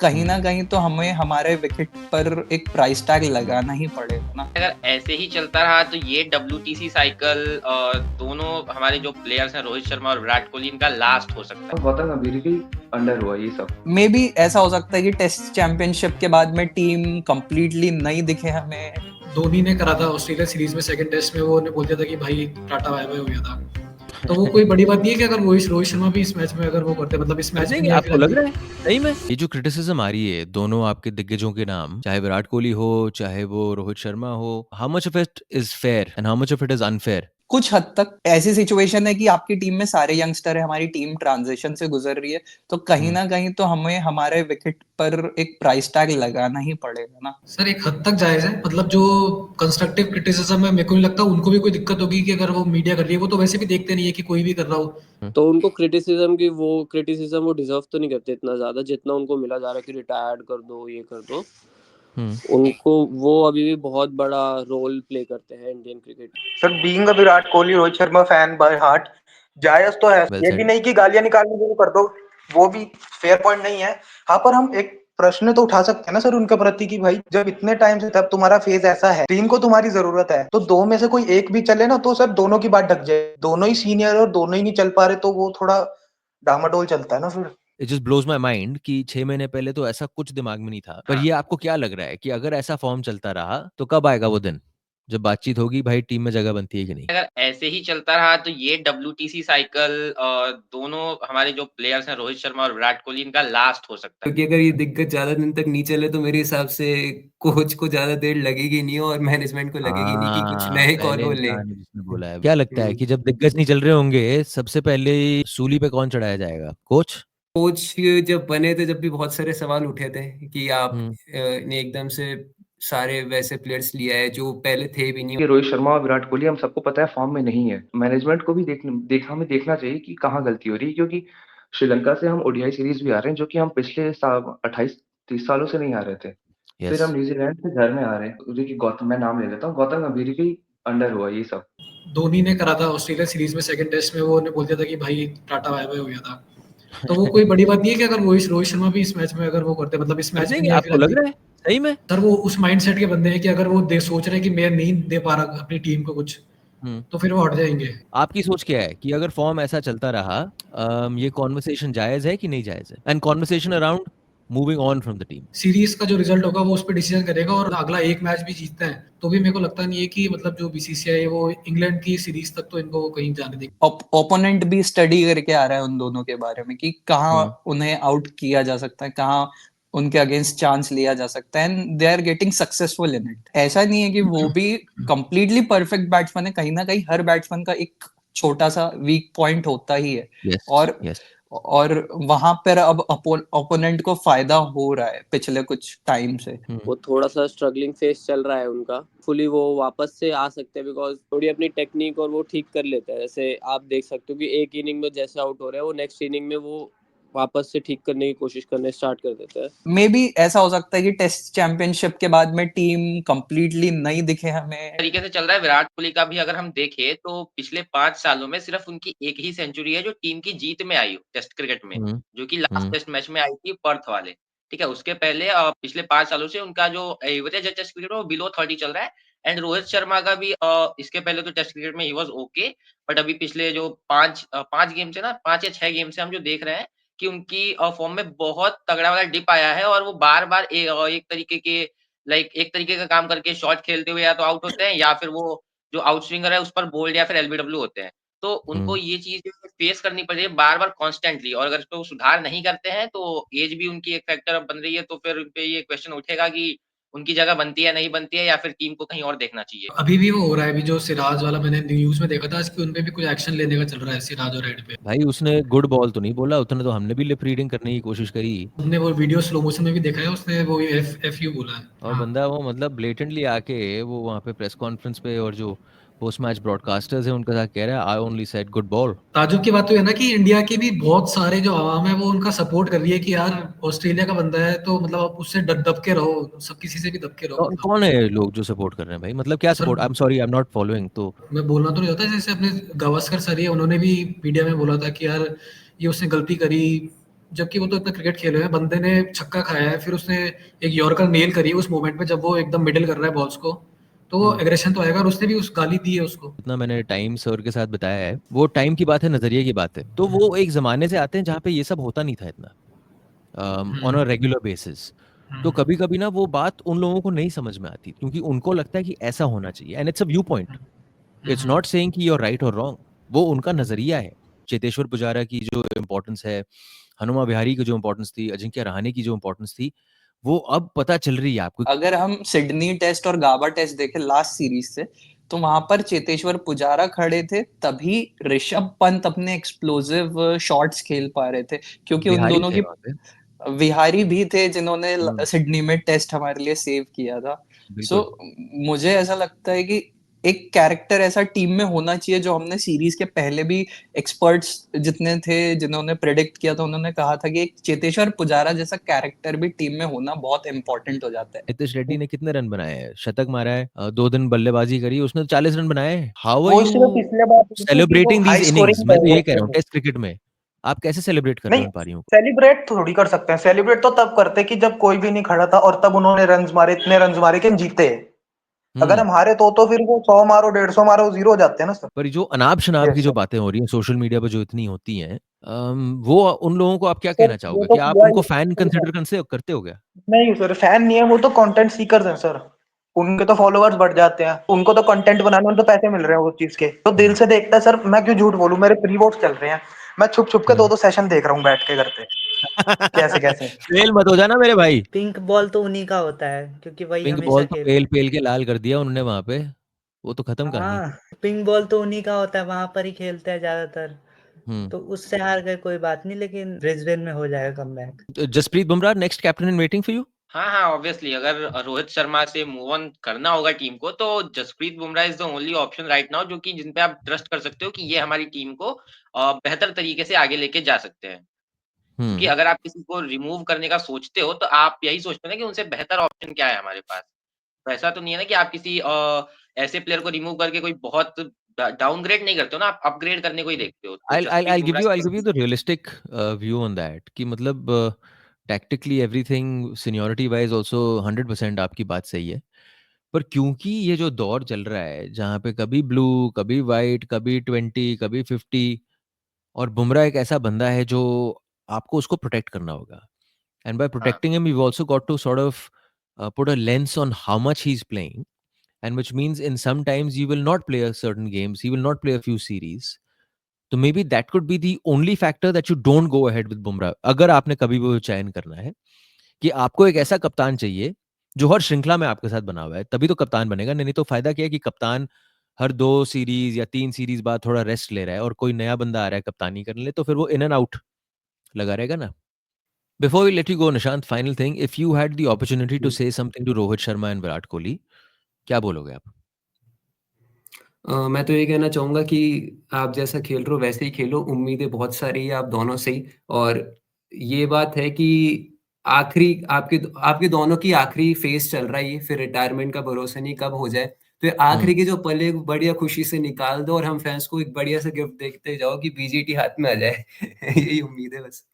कहीं ना कहीं तो हमें हमारे विकेट पर एक प्राइस टैग लगाना ही पड़ेगा ना। अगर ऐसे ही चलता रहा तो ये WTC साइकिल दोनों हमारे जो प्लेयर्स हैं रोहित शर्मा और विराट कोहली इनका लास्ट हो सकता है। गौतम गंभीर के अंडर हुआ ये सब। मे बी ऐसा हो सकता है कि टेस्ट चैंपियनशिप के बाद में टीम कंप्लीटली नई दिखे हमें। धोनी ने करा था ऑस्ट्रेलिया सीरीज में सेकंड टेस्ट में, वो ने बोल दिया था कि भाई टाटा बाय बाय हो गया था। तो वो कोई बड़ी बात नहीं है कि अगर रोहित शर्मा भी इस मैच में अगर वो करते, मतलब इस मैच में नहीं, आपको लग रहा है सही में ये जो क्रिटिसिज्म आ रही है दोनों आपके दिग्गजों के नाम, चाहे विराट कोहली हो चाहे वो रोहित शर्मा हो, how much of it is fair and how much of it is unfair? कुछ हद तक ऐसी सिचुएशन है कि आपकी टीम में सारे यंगस्टर है, हमारी टीम ट्रांजिशन से गुजर रही है, तो कहीं ना कहीं तो हमें हमारे विकेट पर एक प्राइस टैग लगाना ही पड़ेगा ना। सर एक हद तक जायज है, मतलब जो कंस्ट्रक्टिव क्रिटिसिज्म है मेरे को नहीं लगता उनको भी कोई दिक्कत होगी कि अगर वो मीडिया कर रही है, वो तो वैसे भी देखते नहीं है कि कोई भी कर रहा हो। तो उनको क्रिटिसिज्म वो डिजर्व तो नहीं करते इतना ज्यादा जितना उनको मिला जा रहा है कि रिटायर्ड कर दो, ये कर दो। उनको वो अभी भी बहुत बड़ा रोल प्ले करते हैं Indian cricket. Sir being a Virat Kohli Rohit Sharma fan by heart, जायज तो है। ये भी नहीं कि गालियां निकालनी शुरू कर दो, वो भी फेयर पॉइंट नहीं है। हाँ, पर हम एक प्रश्न तो उठा सकते हैं ना सर उनके प्रति कि भाई जब इतने टाइम से तब तुम्हारा फेज ऐसा है, टीम को तुम्हारी जरूरत है, तो दो में से कोई एक भी चले ना तो सर दोनों की बात ढक जाए। दोनों ही सीनियर और दोनों ही नहीं चल पा रहे तो वो थोड़ा डामाडोल चलता है ना फिर। It just blows my mind कि 6 महीने पहले तो ऐसा कुछ दिमाग में नहीं था, पर ये आपको क्या लग रहा है कि अगर ऐसा फॉर्म चलता रहा तो कब आएगा वो दिन जब बातचीत होगी भाई टीम में जगह बनती है कि नहीं? अगर ऐसे ही चलता रहा तो ये WTC साइकिल दोनों हमारे जो प्लेयर्स हैं रोहित शर्मा और विराट कोहली इनका लास्ट हो सकता है। क्योंकि अगर ये दिग्गज ज्यादा दिन तक नहीं चले तो मेरे हिसाब से कोच को ज्यादा देर लगेगी नहीं और मैनेजमेंट को लगेगी नहीं कि कुछ नए कौन हो ले। बोला है। क्या लगता है कि जब दिग्गज नहीं चल रहे होंगे सबसे पहले सूली पे कौन चढ़ाया जाएगा? कोच जब बने थे जब भी बहुत सारे सवाल उठे थे कि आप ने एकदम से सारे वैसे प्लेयर्स लिया है जो पहले थे भी नहीं। रोहित शर्मा और विराट कोहली हम सबको पता है फॉर्म में नहीं है। मैनेजमेंट को भी देखना चाहिए कि कहाँ गलती हो रही है, क्योंकि श्रीलंका से हम ओडीआई सीरीज भी आ रहे हैं जो कि हम पिछले 28-30 सालों से नहीं आ रहे थे। फिर हम न्यूजीलैंड से घर में आ रहे हैं जो कि गौतम, मैं नाम ले लेता हूँ, गौतम गंभीर के अंडर हुआ ये सब। धोनी ने करा था ऑस्ट्रेलिया सीरीज में सेकंड टेस्ट में, वो ने बोल दिया था कि भाई टाटा बाय बाय हो गया था। तो वो कोई बड़ी बात नहीं है कि अगर रोहित शर्मा भी इस मैच में अगर वो करते, मतलब इस मैच में आपको लग रहा है सही में सर वो उस माइंडसेट के बंदे हैं कि अगर वो सोच रहे हैं कि मैं नहीं दे पा रहा अपनी टीम को कुछ, तो फिर वो हट जाएंगे। आपकी सोच क्या है कि अगर फॉर्म ऐसा चलता रहा ये कॉन्वर्सेशन जायज है कि नहीं जायज है, and conversation around moving on from the team? Series का जो रिजल्ट होगा वो उस पर डिसीजन करेगा, और अगला एक मैच भी जीतते हैं तो भी मेरे को लगता नहीं है कि मतलब जो बीसीसीआई है वो इंग्लैंड की सीरीज तक तो इनको कहीं जाने देगी। ओपोनेंट भी स्टडी करके आ रहा है उन दोनों के बारे में कि कहाँ उन्हें आउट किया जा सकता है, कहाँ उनके अगेंस्ट चांस लिया जा सकता है, and they are getting successful in it. ऐसा नहीं है कि वो भी कंप्लीटली परफेक्ट बैट्समैन है, कहीं ना कहीं हर बैट्समैन का एक छोटा सा वीक पॉइंट होता ही है। और वहां पर अब ओपोनेंट को फायदा हो रहा है पिछले कुछ टाइम से। वो थोड़ा सा स्ट्रगलिंग फेस चल रहा है उनका, फुली वो वापस से आ सकते हैं बिकॉज थोड़ी अपनी टेक्निक और वो ठीक कर लेते हैं। जैसे आप देख सकते हो कि एक इनिंग में जैसे आउट हो रहे हैं वो नेक्स्ट इनिंग में वो वापस से ठीक करने की कोशिश करने स्टार्ट कर देते हैं। मे बी ऐसा हो सकता है कि टेस्ट चैंपियनशिप के बाद में टीम कंप्लीटली नई दिखे हमें। तरीके से चल रहा है विराट कोहली का भी अगर हम देखें तो पिछले 5 सालों में सिर्फ उनकी एक ही सेंचुरी है जो टीम की जीत में आई हो टेस्ट क्रिकेट में, जो कि लास्ट टेस्ट मैच में आई थी पर्थ वाले। ठीक है, उसके पहले पिछले 5 सालों से उनका जो एवरेज है टेस्ट क्रिकेट में वो बिलो 30 चल रहा है। एंड रोहित शर्मा का भी इसके पहले तो टेस्ट क्रिकेट में ही वाज ओके, बट अभी पिछले जो 5 गेम से ना 5 या 6 गेम से हम जो देख रहे हैं कि उनकी फॉर्म में बहुत तगड़ा वाला डिप आया है, और वो बार-बार एक तरीके के एक तरीके का काम करके शॉट खेलते हुए या तो आउट होते हैं, या फिर वो जो आउट स्विंगर है उस पर बोल्ड या फिर एलबीडब्ल्यू होते हैं। तो उनको ये चीज़ फेस करनी पड़ रही है बार-बार कॉन्स्टेंटली, और अगर इसपे वो सुधार नहीं करते हैं तो एज भी उनकी एक फैक्टर अब बन रही है, तो फिर उनपे ये क्वेश्चन उठेगा कि उनकी जगह बनती है, नहीं बनती है, या फिर टीम को कहीं और देखना चाहिए। अभी भी वो हो रहा है, अभी जो सिराज वाला मैंने न्यूज़ में देखा था कि उनपे भी कुछ एक्शन लेने का चल रहा है सिराज और हेड पे। भाई उसने गुड बॉल तो नहीं बोला, उतने तो हमने भी लिप रीडिंग करने की कोशिश करी। हमने वो वीडियो स्लो मोशन में भी देखा है, उसने वो एफ यू बोला है। और बंदा वो मतलब ब्लेटेंटली आके वो वहाँ पे प्रेस कॉन्फ्रेंस पे और जो पोस्ट मैच ब्रॉडकास्टर्स हैं उनके साथ कह रहा है I only said good ball. ताजुब की बात तो है ना कि इंडिया की भी बहुत सारे जो आवाम है वो उनका सपोर्ट कर रही है कि यार ऑस्ट्रेलिया का बंदा है तो मतलब आप उससे दब के रहो, सब किसी से भी दब के रहो। कौन है लोग जो सपोर्ट कर रहे हैं भाई? मतलब क्या support? I am sorry, I am not following. तो मैं बोलना तो नहीं होता, जैसे अपने गावस्कर सर है उन्होंने भी मीडिया में बोला था कि यार ये उसने गलती करी, जबकि वो तो इतना क्रिकेट खेले हुए हैं, बंदे ने छक्का खाया है, फिर उसने एक यॉर्कर नेल करी उस मोमेंट में जब वो एकदम मिडिल कर रहा है बॉल्स को, तो वो एग्रेशन तो आएगा, और उसने भी उस गाली दी है उसको। इतना मैंने टाइम सर के साथ बताया है, वो टाइम की बात है, नजरिए की बात है। तो वो एक जमाने से आते हैं जहाँ पे ये सब होता नहीं था इतना ऑन अ रेगुलर बेसिस। तो कभी कभी ना वो बात उन लोगों को नहीं समझ में आती, क्योंकि उनको लगता है कि ऐसा होना चाहिए, and it's a view point. It's not saying कि यू आर राइट और रॉन्ग, वो उनका नजरिया है। चेतेश्वर पुजारा की जो इम्पोर्टेंस है, हनुमा विहारी की जो इम्पोर्टेंस थी, अजिंक्य रहाणे की जो इम्पोर्टेंस थी, वो अब पता चल रही है आपको। अगर हम सिडनी टेस्ट और गाबा टेस्ट देखें लास्ट सीरीज से, तो वहां पर चेतेश्वर पुजारा खड़े थे, तभी ऋषभ पंत अपने एक्सप्लोसिव शॉट्स खेल पा रहे थे, क्योंकि उन दोनों की विहारी भी थे जिन्होंने सिडनी में टेस्ट हमारे लिए सेव किया था। सो मुझे ऐसा लगता है कि एक कैरेक्टर ऐसा टीम में होना चाहिए, जो हमने सीरीज के पहले भी एक्सपर्ट्स जितने थे जिन्होंने प्रेडिक्ट किया था, उन्होंने कहा था कि एक चेतेश्वर पुजारा जैसा कैरेक्टर भी टीम में होना बहुत इंपॉर्टेंट हो जाता है। नितिश रेड्डी ने कितने रन बनाए हैं? शतक मारा है, 2 दिन बल्लेबाजी करी, उसने 40 रन बनाए हैं। How are you celebrating these innings? मैं तो ये कह रहा हूँ, टेस्ट क्रिकेट में आप कैसे सेलिब्रेट कर रहे हो इन पारियों को? सेलिब्रेट थोड़ी कर सकते हैं, सेलिब्रेट तो तब करते कि जब कोई भी नहीं खड़ा था और तब उन्होंने रन्स मारे, इतने रन्स मारे कि हम जीते। अगर हम हारे तो फिर वो 100 मारो 150 मारो 0 हो जाते हैं ना सर। पर जो अनाप शनाप की जो बातें हो रही हैं सोशल मीडिया पर, जो इतनी होती हैं, वो उन लोगों को आप क्या कहना चाहोगे कि आप उनको फैन कंसिडर करते हो क्या? नहीं सर, फैन नहीं है, वो तो कंटेंट सीकर्स हैं सर। उनके तो फॉलोअर्स बढ़ जाते हैं, उनको तो कंटेंट बनाने में तो पैसे मिल रहे हैं वो चीज के, तो दिल से देखता है सर। मैं क्यों झूठ बोलूं, मेरे प्री वोट्स चल रहे हैं, मैं छुप छुप के 2-2 सेशन देख रहा हूँ बैठ के घर पे। कैसे कैसे फेल मत हो जाना मेरे भाई। पिंक बॉल तो उन्हीं का होता है, क्योंकि वही पिंक हमेशा बॉल तो खेलते हैं। पेल के लाल कर दिया उन्होंने वहां पे, वो तो खत्म कहानी। हाँ, पिंक बॉल तो उन्हीं का होता है, वहां पर ही खेलते हैं ज्यादातर। तो उससे हार गए कोई बात नहीं, लेकिन ब्रिस्बेन में हो जाएगा comeback. Jasprit Bumrah next captain in waiting for you? हाँ, ऑब्वियसली अगर रोहित शर्मा से मूव ऑन करना होगा टीम को, तो Jasprit Bumrah is the only option right now, जो कि जिन पे आप ट्रस्ट कर सकते हो कि ये हमारी टीम को बेहतर तरीके से आगे लेके जा सकते हैं। क्योंकि अगर आप किसी को रिमूव करने का सोचते हो, तो आप यही सोचते हो ना कि उनसे बेहतर ऑप्शन क्या है हमारे पास। तो ऐसा तो नहीं है ना कि आप किसी ऐसे प्लेयर को रिमूव करके कोई बहुत डाउनग्रेड नहीं करते हो ना, आप अपग्रेड करने को ही देखते हो। तो I'll give you the realistic view on that कि मतलब tactically everything seniority wise also 100% आपकी बात सही है। पर क्योंकि ये जो दौर चल रहा है जहाँ पे कभी ब्लू, कभी वाइट, कभी 20, कभी 50, और बुमराह एक ऐसा बंदा है जो आपको उसको प्रोटेक्ट करना होगा, and by protecting him we also got to sort of put a lens on how much he's playing, and which means in sometimes you will not play a certain games, he will not play a few series. तो may be that could be the only factor that you don't go ahead with Bumrah, अगर आपने कभी वो चयन करना है कि आपको एक ऐसा कप्तान चाहिए जो हर श्रृंखला में आपके साथ बना हुआ है, तभी तो कप्तान बनेगा। नहीं तो फायदा क्या है कि कप्तान हर 2 सीरीज या 3 सीरीज बाद थोड़ा रेस्ट ले रहा है और कोई नया बंदा आ रहा है कप्तानी करने लिए, तो फिर वो इन एंड आउट लगा रहेगा ना। Before we let you go Nishant, final thing, if you had the opportunity to say something to Rohit Sharma and Virat Kohli, क्या बोलोगे आप? मैं तो ये कहना चाहूँगा कि आप जैसा खेल रहे हो वैसे ही खेलो, उम्मीदें बहुत सारी है आप दोनों से ही, और ये बात है कि आखिरी आपके दोनों की आखिरी फेज़ चल रहा है ये, फिर रिटायरमेंट का भरोसा नहीं कब हो जाए। तो ये आखिरी के जो पल है बढ़िया खुशी से निकाल दो, और हम फैन्स को एक बढ़िया सा गिफ्ट देखते जाओ कि बीजीटी हाथ में आ जाए। यही उम्मीद है बस।